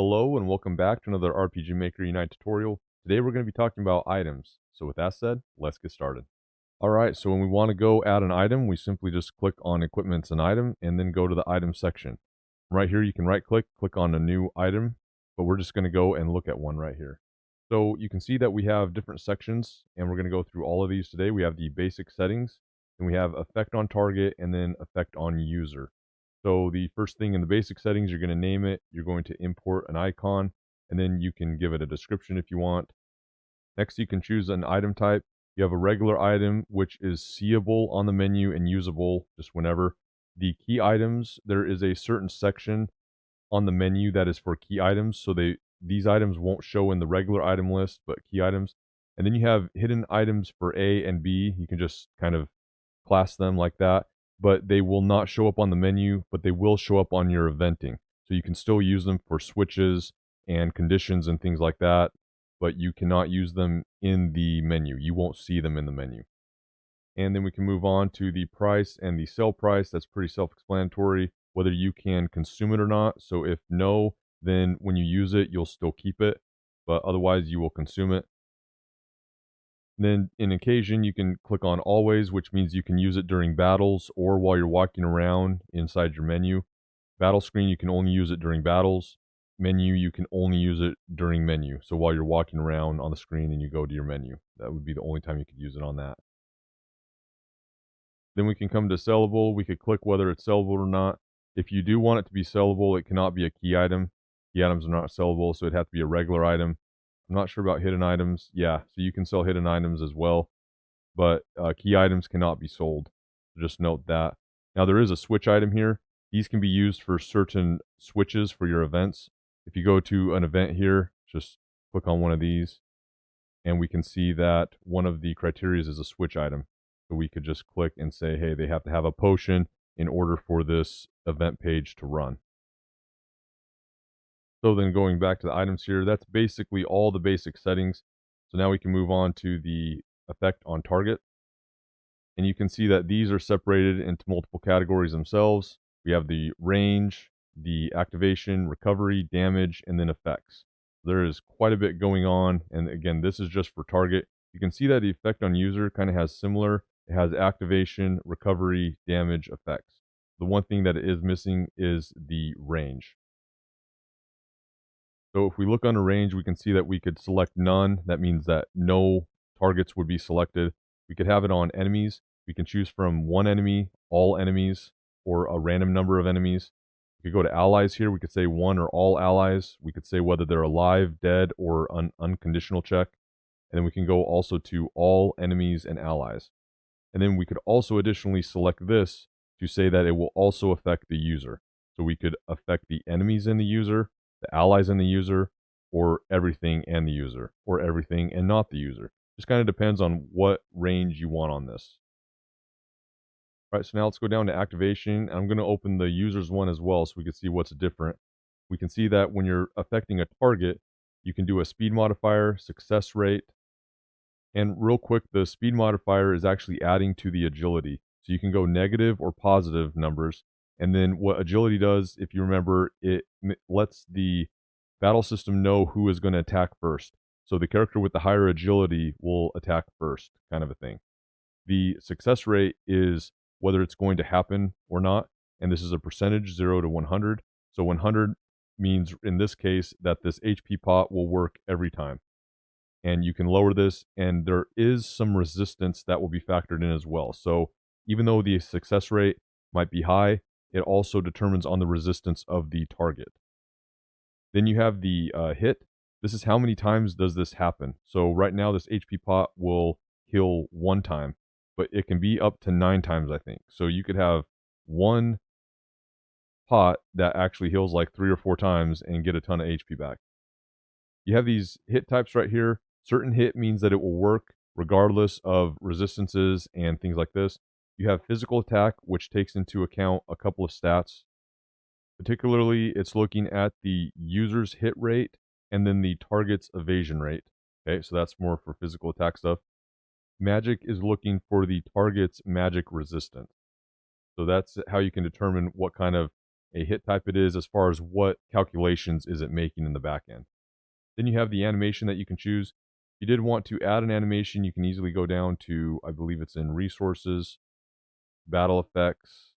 Hello and welcome back to another RPG Maker Unite tutorial. Today we're going to be talking about items. So with that said, let's get started. Alright, so when we want to go add an item, we simply just click on Equipment's an item and then go to the item section. Right here you can right click on a new item, but we're just going to go and look at one right here. So you can see that we have different sections and we're going to go through all of these today. We have the basic settings and we have effect on target and then effect on user. So the first thing in the basic settings, you're going to name it, you're going to import an icon, and then you can give it a description if you want. Next, you can choose an item type. You have a regular item, which is seeable on the menu and usable just whenever. The key items, there is a certain section on the menu that is for key items. So these items won't show in the regular item list, but key items. And then you have hidden items for A and B. You can just kind of class them like that, but they will not show up on the menu, but they will show up on your eventing. So you can still use them for switches and conditions and things like that, but you cannot use them in the menu. You won't see them in the menu. And then we can move on to the price and the sell price. That's pretty self-explanatory, whether you can consume it or not. So if no, then when you use it, you'll still keep it, but otherwise you will consume it. Then in occasion, you can click on always, which means you can use it during battles or while you're walking around inside your menu. Battle screen, you can only use it during battles. Menu, you can only use it during menu. So while you're walking around on the screen and you go to your menu, that would be the only time you could use it on that. Then we can come to sellable. We could click whether it's sellable or not. If you do want it to be sellable, it cannot be a key item. Key items are not sellable, so it'd have to be a regular item. I'm not sure about hidden items. Yeah, so you can sell hidden items as well, but key items cannot be sold. So just note that. Now there is a switch item here. These can be used for certain switches for your events. If you go to an event here, just click on one of these, and we can see that one of the criteria is a switch item. So we could just click and say, hey, they have to have a potion in order for this event page to run. So then going back to the items here, that's basically all the basic settings. So now we can move on to the effect on target. And you can see that these are separated into multiple categories themselves. We have the range, the activation, recovery, damage, and then effects. There is quite a bit going on. And again, this is just for target. You can see that the effect on user kind of has similar. It has activation, recovery, damage, effects. The one thing that it is missing is the range. So if we look under range, we can see that we could select none. That means that no targets would be selected. We could have it on enemies. We can choose from one enemy, all enemies, or a random number of enemies. We could go to allies here. We could say one or all allies. We could say whether they're alive, dead, or unconditional check. And then we can go also to all enemies and allies. And then we could also additionally select this to say that it will also affect the user. So we could affect the enemies and the user, the allies and the user, or everything and the user, or everything and not the user. Just kind of depends on what range you want on this. All right, so now let's go down to activation. I'm going to open the users one as well so we can see what's different. We can see that when you're affecting a target, you can do a speed modifier, success rate, and real quick, the speed modifier is actually adding to the agility. So you can go negative or positive numbers. And then what agility does, if you remember, it lets the battle system know who is going to attack first. So the character with the higher agility will attack first, kind of a thing. The success rate is whether it's going to happen or not. And this is a percentage, 0 to 100. So 100 means, in this case, that this HP pot will work every time. And you can lower this, and there is some resistance that will be factored in as well. So even though the success rate might be high, it also determines on the resistance of the target. Then you have the hit. This is how many times does this happen. So right now this HP pot will heal one time, but it can be up to 9 times, I think. So you could have one pot that actually heals like 3 or 4 times and get a ton of HP back. You have these hit types right here. Certain hit means that it will work regardless of resistances and things like this. You have physical attack, which takes into account a couple of stats. Particularly, it's looking at the user's hit rate and then the target's evasion rate. Okay, so that's more for physical attack stuff. Magic is looking for the target's magic resistance. So that's how you can determine what kind of a hit type it is as far as what calculations is it making in the back end. Then you have the animation that you can choose. If you did want to add an animation, you can easily go down to, I believe it's in resources, battle effects.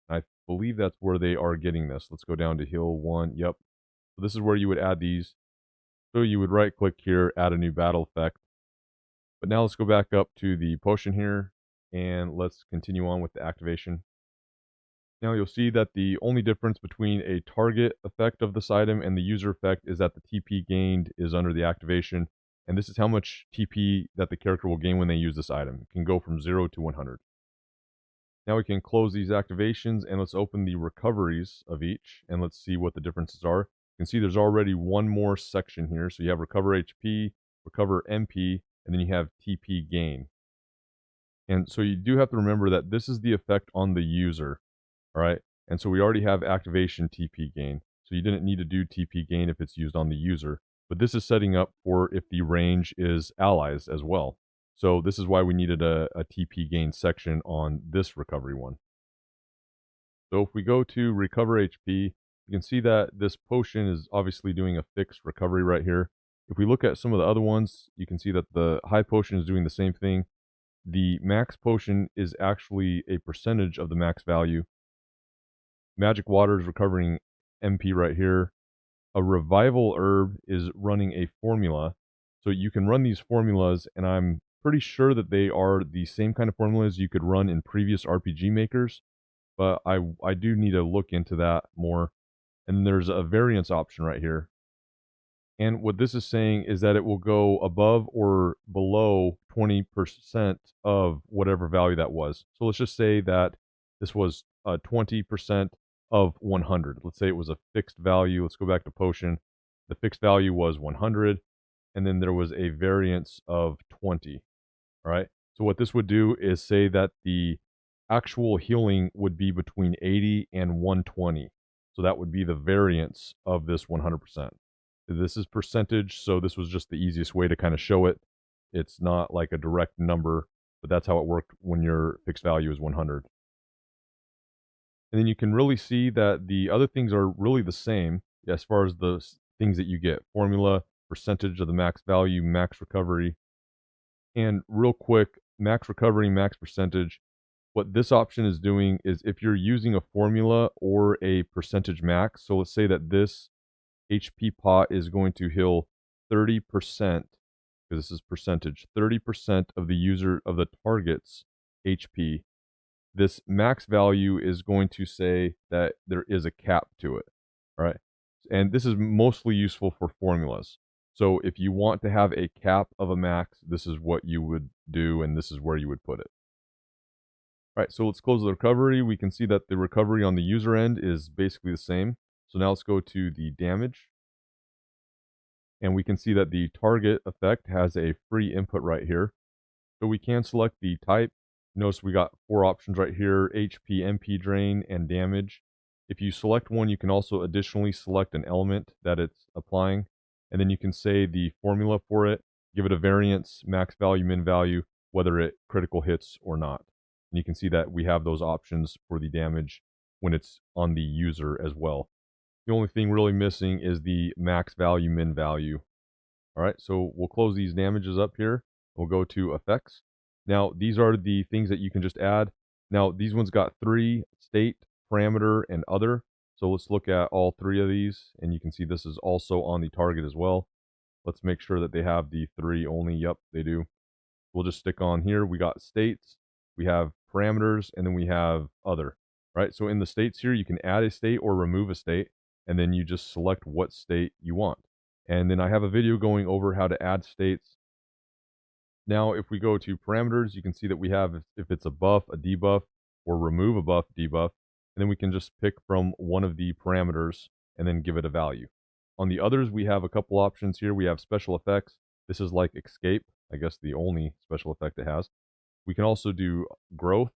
I believe that's where they are getting this. Let's go down to heal 1. Yep. So this is where you would add these. So you would right click here, add a new battle effect. But now let's go back up to the potion here and let's continue on with the activation. Now you'll see that the only difference between a target effect of this item and the user effect is that the TP gained is under the activation, and this is how much TP that the character will gain when they use this item. It can go from 0 to 100. Now we can close these activations and let's open the recoveries of each and let's see what the differences are. You can see there's already one more section here. So you have recover HP, recover MP, and then you have TP gain. And so you do have to remember that this is the effect on the user. All right. And so we already have activation TP gain. So you didn't need to do TP gain if it's used on the user. But this is setting up for if the range is allies as well. So this is why we needed a TP gain section on this recovery one. So if we go to recover HP, you can see that this potion is obviously doing a fixed recovery right here. If we look at some of the other ones, you can see that the high potion is doing the same thing. The max potion is actually a percentage of the max value. Magic water is recovering MP right here. A revival herb is running a formula. So you can run these formulas, and I'm pretty sure that they are the same kind of formulas you could run in previous RPG makers, but I do need to look into that more. And there's a variance option right here. And what this is saying is that it will go above or below 20% of whatever value that was. So let's just say that this was 20% of 100. Let's say it was a fixed value. Let's go back to potion. The fixed value was 100, and then there was a variance of 20. All right. So what this would do is say that the actual healing would be between 80 and 120. So that would be the variance of this 100%. This is percentage, so this was just the easiest way to kind of show it. It's not like a direct number, but that's how it worked when your fixed value is 100. And then you can really see that the other things are really the same as far as the things that you get. Formula, percentage of the max value, max recovery. And real quick, max recovery, max percentage. What this option is doing is if you're using a formula or a percentage max, so let's say that this HP pot is going to heal 30%, because this is percentage, 30% of the user of the target's HP. This max value is going to say that there is a cap to it, all right? And this is mostly useful for formulas. So if you want to have a cap of a max, this is what you would do, and this is where you would put it. All right, so let's close the recovery. We can see that the recovery on the user end is basically the same. So now let's go to the damage. And we can see that the target effect has a free input right here. So we can select the type. Notice we got 4 options right here: HP, MP drain, and damage. If you select one, you can also additionally select an element that it's applying. And then you can say the formula for it, give it a variance, max value, min value, whether it critical hits or not. And you can see that we have those options for the damage when it's on the user as well. The only thing really missing is the max value, min value. All right, so we'll close these damages up here. We'll go to effects. Now, these are the things that you can just add. Now, these ones got 3: state, parameter, and other. So let's look at all 3 of these, and you can see this is also on the target as well. Let's make sure that they have the 3 only. Yep, they do. We'll just stick on here. We got states, we have parameters, and then we have other. Right, so in the states here, you can add a state or remove a state, and then you just select what state you want. And then I have a video going over how to add states. Now, if we go to parameters, you can see that we have if it's a buff, a debuff, or remove a buff, debuff. And then we can just pick from one of the parameters and then give it a value. On the others, we have a couple options here. We have special effects. This is like escape, I guess the only special effect it has. We can also do growth,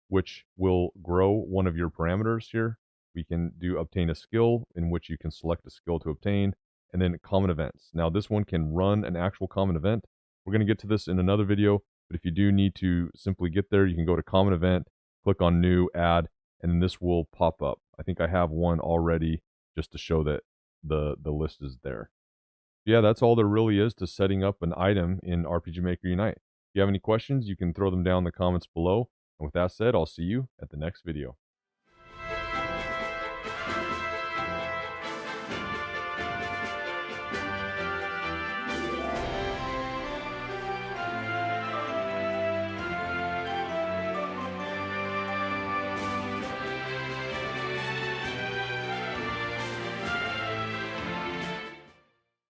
which will grow one of your parameters here. We can do obtain a skill, in which you can select a skill to obtain, and then common events. Now, this one can run an actual common event. We're going to get to this in another video, but if you do need to simply get there, you can go to common event, click on new, add, and then this will pop up. I think I have one already just to show that the list is there. Yeah, that's all there really is to setting up an item in RPG Maker Unite. If you have any questions, you can throw them down in the comments below. And with that said, I'll see you at the next video.